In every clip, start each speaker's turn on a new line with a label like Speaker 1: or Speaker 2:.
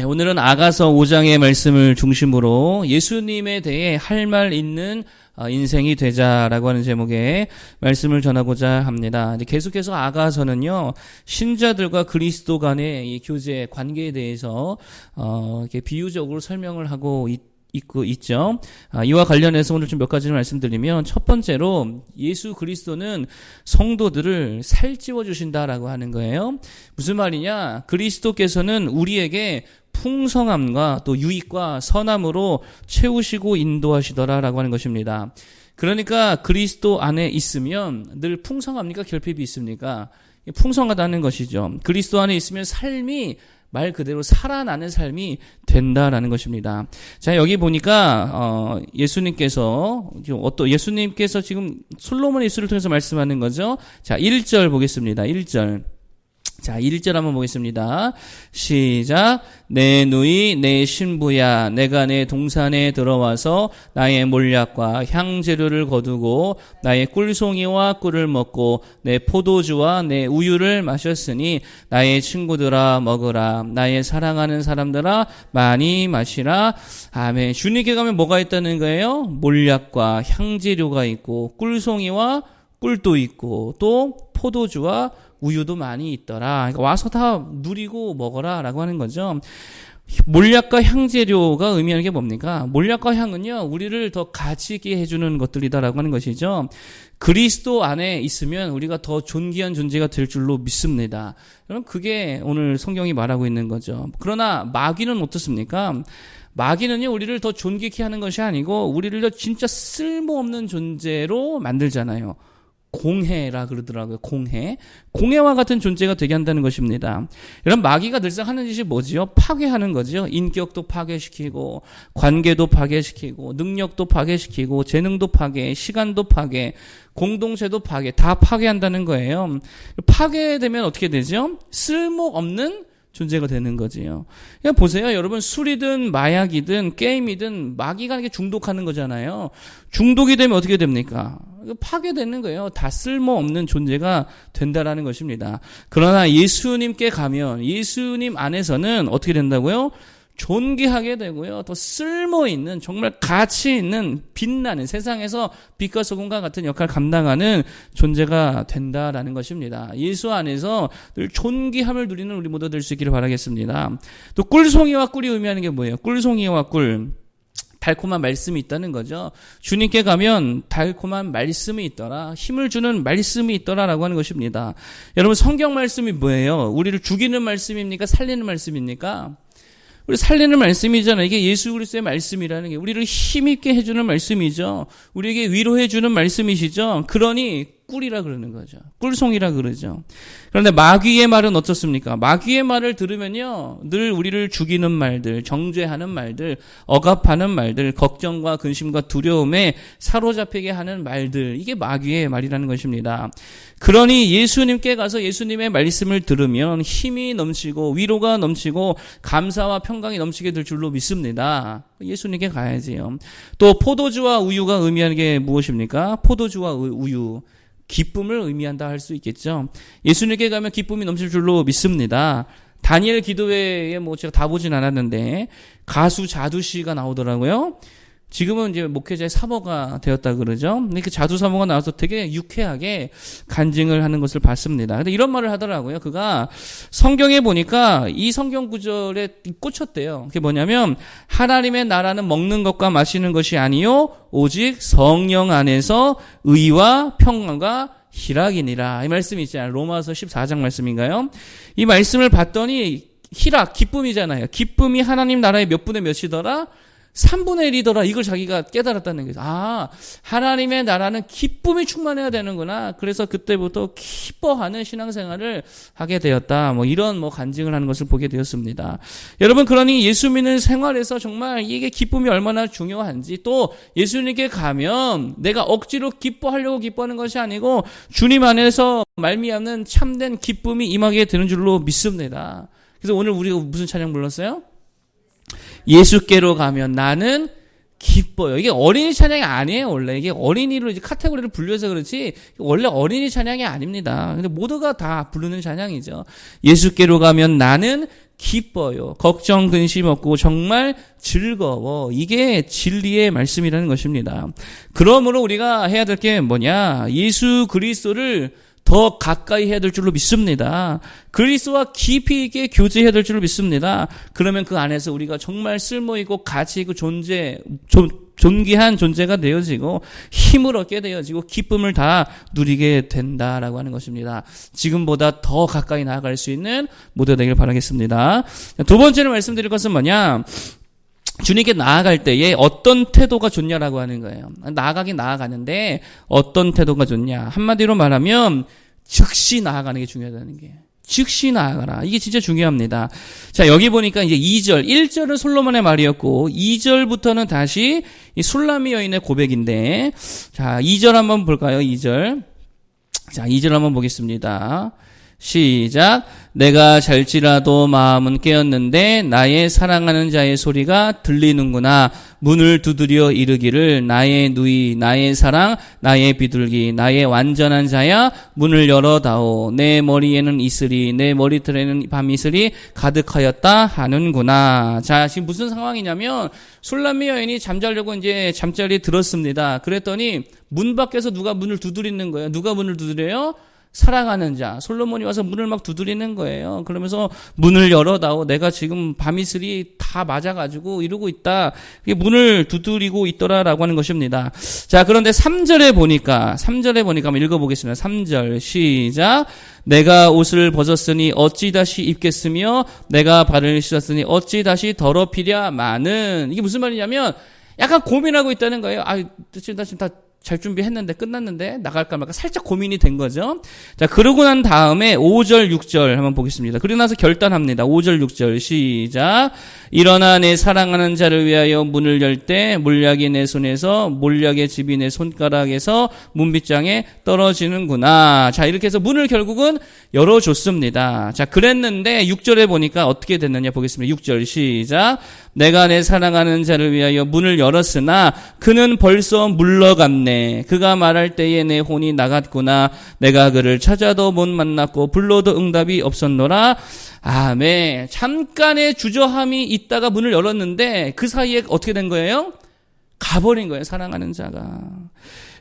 Speaker 1: 오늘은 아가서 5장의 말씀을 중심으로 예수님에 대해 할 말 있는 인생이 되자라고 하는 제목의 말씀을 전하고자 합니다. 계속해서 아가서는요, 신자들과 그리스도 간의 이 교제 관계에 대해서 이렇게 비유적으로 설명을 하고 있죠. 이와 관련해서 오늘 좀 몇 가지를 말씀드리면, 첫 번째로 예수 그리스도는 성도들을 살찌워 주신다라고 하는 거예요. 무슨 말이냐? 그리스도께서는 우리에게 풍성함과 또 유익과 선함으로 채우시고 인도하시더라라고 하는 것입니다. 그러니까 그리스도 안에 있으면 늘 풍성합니까? 결핍이 있습니까? 풍성하다는 것이죠. 그리스도 안에 있으면 삶이 말 그대로 살아나는 삶이 된다라는 것입니다. 자, 여기 보니까 예수님께서 지금 솔로몬의 입술을 통해서 말씀하는 거죠. 자, 1절 보겠습니다. 1절. 자, 1절 한번 보겠습니다. 시작. 내 누이 내 신부야, 내가 내 동산에 들어와서 나의 몰약과 향재료를 거두고 나의 꿀송이와 꿀을 먹고 내 포도주와 내 우유를 마셨으니 나의 친구들아 먹으라, 나의 사랑하는 사람들아 많이 마시라. 아멘. 주님께 가면 뭐가 있다는 거예요? 몰약과 향재료가 있고 꿀송이와 꿀도 있고 또 포도주와 우유도 많이 있더라. 그러니까 와서 다 누리고 먹어라 라고 하는 거죠. 몰약과 향재료가 의미하는 게 뭡니까? 몰약과 향은요, 우리를 더 가치 있게 해주는 것들이다라고 하는 것이죠. 그리스도 안에 있으면 우리가 더 존귀한 존재가 될 줄로 믿습니다. 여러분, 그게 오늘 성경이 말하고 있는 거죠. 그러나 마귀는 어떻습니까? 마귀는요, 우리를 더 존귀케 하는 것이 아니고 우리를 더 진짜 쓸모없는 존재로 만들잖아요. 공해라 그러더라고요. 공해와 같은 존재가 되게 한다는 것입니다. 여러분, 마귀가 늘상 하는 짓이 뭐지요? 파괴하는 거죠. 인격도 파괴시키고 관계도 파괴시키고 능력도 파괴시키고 재능도 파괴, 시간도 파괴, 공동체도 파괴, 다 파괴한다는 거예요. 파괴되면 어떻게 되죠? 쓸모없는 존재가 되는 거지요. 그냥 보세요. 여러분, 술이든 마약이든 게임이든 마귀가 이게 중독하는 거잖아요. 중독이 되면 어떻게 됩니까? 파괴되는 거예요. 다 쓸모없는 존재가 된다라는 것입니다. 그러나 예수님께 가면 예수님 안에서는 어떻게 된다고요? 존귀하게 되고요. 더 쓸모있는, 정말 가치 있는, 빛나는, 세상에서 빛과 소금과 같은 역할을 감당하는 존재가 된다라는 것입니다. 예수 안에서 늘 존귀함을 누리는 우리 모두 될 수 있기를 바라겠습니다. 또 꿀송이와 꿀이 의미하는 게 뭐예요? 꿀송이와 꿀. 달콤한 말씀이 있다는 거죠. 주님께 가면 달콤한 말씀이 있더라, 힘을 주는 말씀이 있더라라고 하는 것입니다. 여러분, 성경 말씀이 뭐예요? 우리를 죽이는 말씀입니까? 살리는 말씀입니까? 우리 살리는 말씀이잖아요. 이게 예수 그리스도의 말씀이라는 게 우리를 힘있게 해주는 말씀이죠. 우리에게 위로해주는 말씀이시죠. 그러니 꿀이라 그러는 거죠. 꿀송이라 그러죠. 그런데 마귀의 말은 어떻습니까? 마귀의 말을 들으면요, 늘 우리를 죽이는 말들, 정죄하는 말들, 억압하는 말들, 걱정과 근심과 두려움에 사로잡히게 하는 말들, 이게 마귀의 말이라는 것입니다. 그러니 예수님께 가서 예수님의 말씀을 들으면 힘이 넘치고 위로가 넘치고 감사와 평강이 넘치게 될 줄로 믿습니다. 예수님께 가야지요. 또 포도주와 우유가 의미하는 게 무엇입니까? 포도주와 우유, 기쁨을 의미한다 할 수 있겠죠. 예수님께 가면 기쁨이 넘칠 줄로 믿습니다. 다니엘 기도회에 제가 다 보진 않았는데 가수 자두 씨가 나오더라고요. 지금은 이제 목회자의 사모가 되었다 그러죠. 근데 그 자두 사모가 나와서 되게 유쾌하게 간증을 하는 것을 봤습니다. 근데 이런 말을 하더라고요. 그가 성경에 보니까 이 성경 구절에 꽂혔대요. 그게 뭐냐면, 하나님의 나라는 먹는 것과 마시는 것이 아니요 오직 성령 안에서 의와 평안과 희락이니라. 이 말씀이 있잖아요. 로마서 14장 말씀인가요? 이 말씀을 봤더니 희락, 기쁨이잖아요. 기쁨이 하나님 나라의 몇 분의 몇이더라? 3분의 1이더라. 이걸 자기가 깨달았다는 거죠. 아, 하나님의 나라는 기쁨이 충만해야 되는구나. 그래서 그때부터 기뻐하는 신앙생활을 하게 되었다. 이런 간증을 하는 것을 보게 되었습니다. 여러분, 그러니 예수 믿는 생활에서 정말 이게 기쁨이 얼마나 중요한지, 또 예수님께 가면 내가 억지로 기뻐하려고 기뻐하는 것이 아니고 주님 안에서 말미암는 참된 기쁨이 임하게 되는 줄로 믿습니다. 그래서 오늘 우리가 무슨 찬양 불렀어요? 예수께로 가면 나는 기뻐요. 이게 어린이 찬양이 아니에요, 원래. 이게 어린이로 이제 카테고리를 분류해서 그렇지, 원래 어린이 찬양이 아닙니다. 근데 모두가 다 부르는 찬양이죠. 예수께로 가면 나는 기뻐요. 걱정, 근심 없고 정말 즐거워. 이게 진리의 말씀이라는 것입니다. 그러므로 우리가 해야 될 게 뭐냐? 예수 그리스도를 더 가까이 해야 될 줄로 믿습니다. 그리스도와 깊이 있게 교제해야 될 줄로 믿습니다. 그러면 그 안에서 우리가 정말 쓸모있고 가치있고 존귀한 존재가 되어지고 힘을 얻게 되어지고 기쁨을 다 누리게 된다라고 하는 것입니다. 지금보다 더 가까이 나아갈 수 있는 모두가 되길 바라겠습니다. 두 번째로 말씀드릴 것은 뭐냐? 주님께 나아갈 때에 어떤 태도가 좋냐라고 하는 거예요. 나아가긴 나아가는데 어떤 태도가 좋냐. 한마디로 말하면 즉시 나아가는 게 중요하다는 게. 즉시 나아가라. 이게 진짜 중요합니다. 자, 여기 보니까 이제 2절, 1절은 솔로몬의 말이었고 2절부터는 다시 이 술람미 여인의 고백인데, 자, 2절 한번 볼까요? 2절. 자, 2절 한번 보겠습니다. 시작. 내가 잘지라도 마음은 깨었는데 나의 사랑하는 자의 소리가 들리는구나. 문을 두드려 이르기를 나의 누이, 나의 사랑, 나의 비둘기, 나의 완전한 자야 문을 열어다오. 내 머리에는 이슬이, 내 머리털에는 밤이슬이 가득하였다 하는구나. 자, 지금 무슨 상황이냐면 술람미 여인이 잠자려고 이제 잠자리에 들었습니다. 그랬더니 문 밖에서 누가 문을 두드리는 거예요. 누가 문을 두드려요? 사랑하는 자. 솔로몬이 와서 문을 막 두드리는 거예요. 그러면서 문을 열어다오. 내가 지금 밤이슬이 다 맞아가지고 이러고 있다. 이게 문을 두드리고 있더라라고 하는 것입니다. 자, 그런데 3절에 보니까 한번 읽어보겠습니다. 3절 시작. 내가 옷을 벗었으니 어찌 다시 입겠으며 내가 발을 씻었으니 어찌 다시 더럽히랴마는. 이게 무슨 말이냐면 약간 고민하고 있다는 거예요. 지금 다 잘 준비했는데 끝났는데 나갈까 말까 살짝 고민이 된 거죠. 자, 그러고 난 다음에 5절 6절 한번 보겠습니다. 그러고 나서 결단합니다. 5절 6절 시작. 일어나 내 사랑하는 자를 위하여 문을 열 때 몰약이 내 손에서 몰약의 집이 내 손가락에서 문빗장에 떨어지는구나. 자, 이렇게 해서 문을 결국은 열어줬습니다. 자, 그랬는데 6절에 보니까 어떻게 됐느냐 보겠습니다. 6절 시작. 내가 내 사랑하는 자를 위하여 문을 열었으나 그는 벌써 물러갔네. 그가 말할 때에 내 혼이 나갔구나. 내가 그를 찾아도 못 만났고 불러도 응답이 없었노라. 아멘. 잠깐의 주저함이 있다가 문을 열었는데 그 사이에 어떻게 된 거예요? 가버린 거예요. 사랑하는 자가.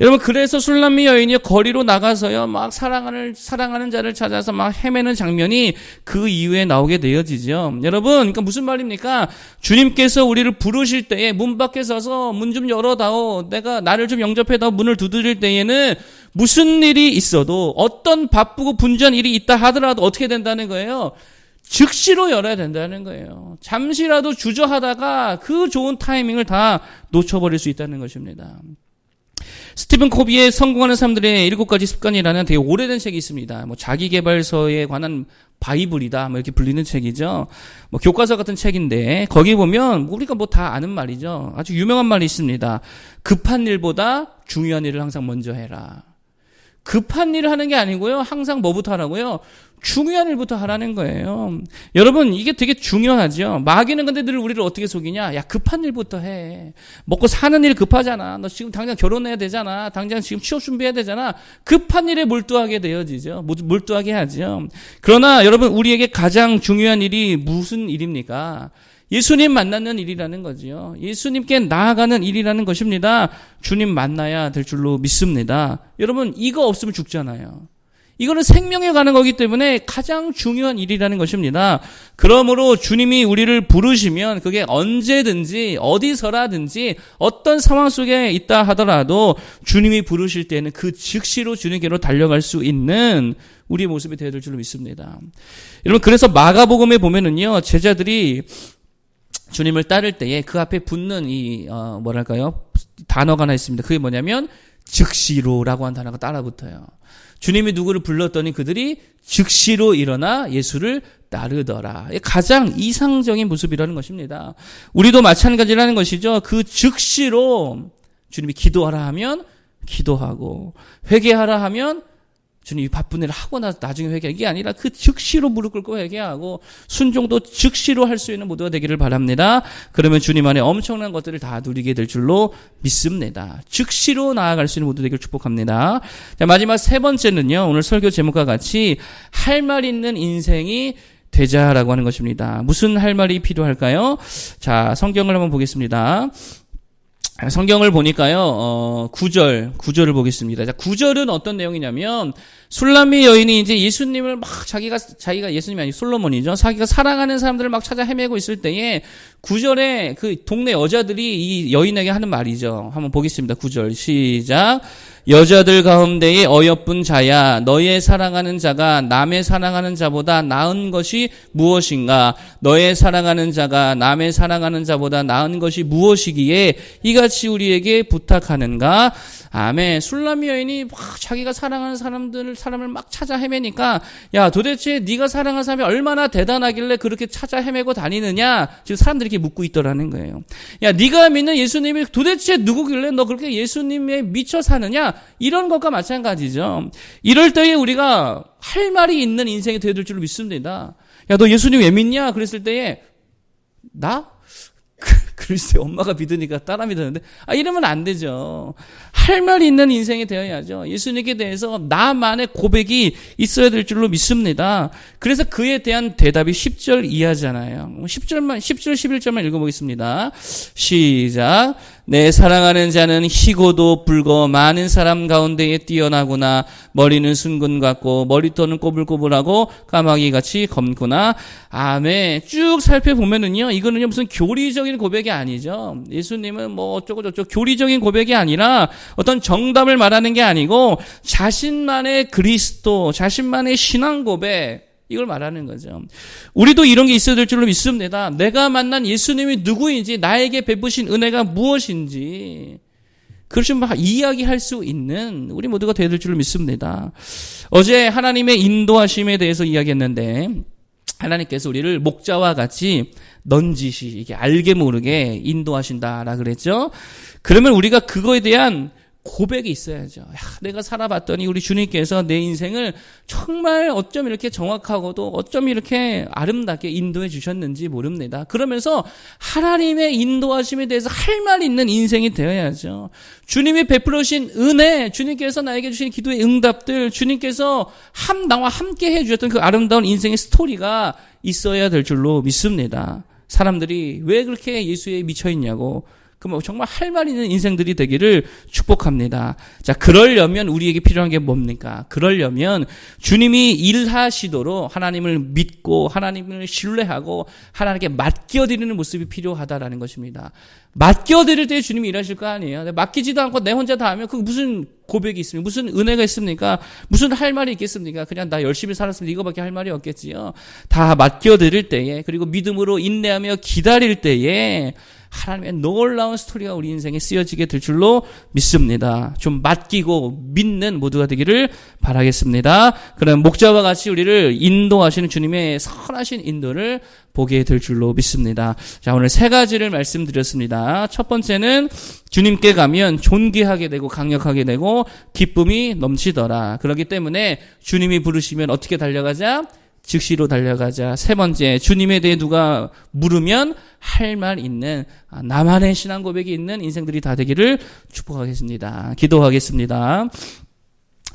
Speaker 1: 여러분, 그래서 술람미 여인이 거리로 나가서요, 막 사랑하는 자를 찾아서 막 헤매는 장면이 그 이후에 나오게 되어지죠. 여러분, 그러니까 무슨 말입니까? 주님께서 우리를 부르실 때에 문 밖에 서서 문 좀 열어다오. 나를 좀 영접해다오. 문을 두드릴 때에는 무슨 일이 있어도 어떤 바쁘고 분주한 일이 있다 하더라도 어떻게 된다는 거예요? 즉시로 열어야 된다는 거예요. 잠시라도 주저하다가 그 좋은 타이밍을 다 놓쳐버릴 수 있다는 것입니다. 스티븐 코비의 성공하는 사람들의 7가지 습관이라는 되게 오래된 책이 있습니다. 자기계발서에 관한 바이블이다, 이렇게 불리는 책이죠. 교과서 같은 책인데, 거기 보면, 우리가 다 아는 말이죠. 아주 유명한 말이 있습니다. 급한 일보다 중요한 일을 항상 먼저 해라. 급한 일을 하는 게 아니고요. 항상 뭐부터 하라고요? 중요한 일부터 하라는 거예요. 여러분, 이게 되게 중요하죠. 마귀는 근데 늘 우리를 어떻게 속이냐? 야, 급한 일부터 해. 먹고 사는 일 급하잖아. 너 지금 당장 결혼해야 되잖아. 당장 지금 취업 준비해야 되잖아. 급한 일에 몰두하게 되어지죠. 몰두하게 하죠. 그러나 여러분, 우리에게 가장 중요한 일이 무슨 일입니까? 예수님 만나는 일이라는 거지요. 예수님께 나아가는 일이라는 것입니다. 주님 만나야 될 줄로 믿습니다. 여러분, 이거 없으면 죽잖아요. 이거는 생명에 가는 거기 때문에 가장 중요한 일이라는 것입니다. 그러므로 주님이 우리를 부르시면 그게 언제든지 어디서라든지 어떤 상황 속에 있다 하더라도 주님이 부르실 때는 그 즉시로 주님께로 달려갈 수 있는 우리의 모습이 되어야 될 줄로 믿습니다. 여러분, 그래서 마가복음에 보면은요, 제자들이 주님을 따를 때에 그 앞에 붙는 단어가 하나 있습니다. 그게 뭐냐면 즉시로라고 한 단어가 따라 붙어요. 주님이 누구를 불렀더니 그들이 즉시로 일어나 예수를 따르더라. 가장 이상적인 모습이라는 것입니다. 우리도 마찬가지라는 것이죠. 그 즉시로 주님이 기도하라 하면 기도하고, 회개하라 하면 주님이 바쁜 일을 하고 나서 나중에 회개하는 게 아니라 그 즉시로 무릎 꿇고 회개하고 순종도 즉시로 할 수 있는 모두가 되기를 바랍니다. 그러면 주님 안에 엄청난 것들을 다 누리게 될 줄로 믿습니다. 즉시로 나아갈 수 있는 모두 되기를 축복합니다. 자, 마지막 세 번째는요, 오늘 설교 제목과 같이 할 말 있는 인생이 되자라고 하는 것입니다. 무슨 할 말이 필요할까요? 자, 성경을 한번 보겠습니다. 성경을 보니까요, 9절을 보겠습니다. 자, 9절은 어떤 내용이냐면, 술람미 여인이 이제 예수님을 막 자기가 예수님이 아니고 솔로몬이죠. 자기가 사랑하는 사람들을 막 찾아 헤매고 있을 때에 9절에 그 동네 여자들이 이 여인에게 하는 말이죠. 한번 보겠습니다. 9절 시작. 여자들 가운데에 어여쁜 자야, 너의 사랑하는 자가 남의 사랑하는 자보다 나은 것이 무엇인가? 너의 사랑하는 자가 남의 사랑하는 자보다 나은 것이 무엇이기에 이같이 우리에게 부탁하는가? 아멘. 술람미 여인이 막 자기가 사랑하는 사람을 막 찾아 헤매니까, 야, 도대체 네가 사랑하는 사람이 얼마나 대단하길래 그렇게 찾아 헤매고 다니느냐? 지금 사람들이 이렇게 묻고 있더라는 거예요. 야, 네가 믿는 예수님이 도대체 누구길래 너 그렇게 예수님에 미쳐 사느냐? 이런 것과 마찬가지죠. 이럴 때에 우리가 할 말이 있는 인생이 되어야 될 줄로 믿습니다. 야, 너 예수님 왜 믿냐? 그랬을 때에 나? 글쎄, 엄마가 믿으니까 따라 믿었는데, 이러면 안 되죠. 할 말이 있는 인생이 되어야죠. 예수님께 대해서 나만의 고백이 있어야 될 줄로 믿습니다. 그래서 그에 대한 대답이 10절 이하잖아요. 10절, 11절만 읽어보겠습니다. 시작. 내 사랑하는 자는 희고도 붉어 많은 사람 가운데에 뛰어나구나. 머리는 순금 같고 머리털은 꼬불꼬불하고 까마귀같이 검구나. 아멘. 쭉 살펴보면은요, 이거는요 무슨 교리적인 고백이 아니죠. 예수님은 뭐 어쩌고 저쩌고 교리적인 고백이 아니라 어떤 정답을 말하는 게 아니고 자신만의 그리스도, 자신만의 신앙 고백, 이걸 말하는 거죠. 우리도 이런 게 있어야 될 줄로 믿습니다. 내가 만난 예수님이 누구인지, 나에게 베푸신 은혜가 무엇인지, 그걸 좀 이야기할 수 있는 우리 모두가 되어야 될 줄로 믿습니다. 어제 하나님의 인도하심에 대해서 이야기했는데, 하나님께서 우리를 목자와 같이 넌지시, 이게 알게 모르게 인도하신다라 그랬죠. 그러면 우리가 그거에 대한 고백이 있어야죠. 내가 살아봤더니 우리 주님께서 내 인생을 정말 어쩜 이렇게 정확하고도 어쩜 이렇게 아름답게 인도해 주셨는지 모릅니다. 그러면서 하나님의 인도하심에 대해서 할 말 있는 인생이 되어야죠. 주님이 베풀어 주신 은혜, 주님께서 나에게 주신 기도의 응답들, 주님께서 나와 함께 해주셨던 그 아름다운 인생의 스토리가 있어야 될 줄로 믿습니다. 사람들이 왜 그렇게 예수에 미쳐있냐고, 그럼 정말 할 말 있는 인생들이 되기를 축복합니다. 자, 그러려면 우리에게 필요한 게 뭡니까? 그러려면 주님이 일하시도록 하나님을 믿고 하나님을 신뢰하고 하나님께 맡겨드리는 모습이 필요하다라는 것입니다. 맡겨드릴 때 주님이 일하실 거 아니에요. 맡기지도 않고 내 혼자 다 하면 그 무슨 고백이 있습니까? 무슨 은혜가 있습니까? 무슨 할 말이 있겠습니까? 그냥 나 열심히 살았으면 이거밖에 할 말이 없겠지요. 다 맡겨드릴 때에, 그리고 믿음으로 인내하며 기다릴 때에 하나님의 놀라운 스토리가 우리 인생에 쓰여지게 될 줄로 믿습니다. 좀 맡기고 믿는 모두가 되기를 바라겠습니다. 그럼 목자와 같이 우리를 인도하시는 주님의 선하신 인도를 보게 될 줄로 믿습니다. 자, 오늘 세 가지를 말씀드렸습니다. 첫 번째는 주님께 가면 존귀하게 되고 강력하게 되고 기쁨이 넘치더라. 그렇기 때문에 주님이 부르시면 어떻게 달려가자? 즉시로 달려가자. 세 번째, 주님에 대해 누가 물으면 할 말 있는, 나만의 신앙 고백이 있는 인생들이 다 되기를 축복하겠습니다. 기도하겠습니다.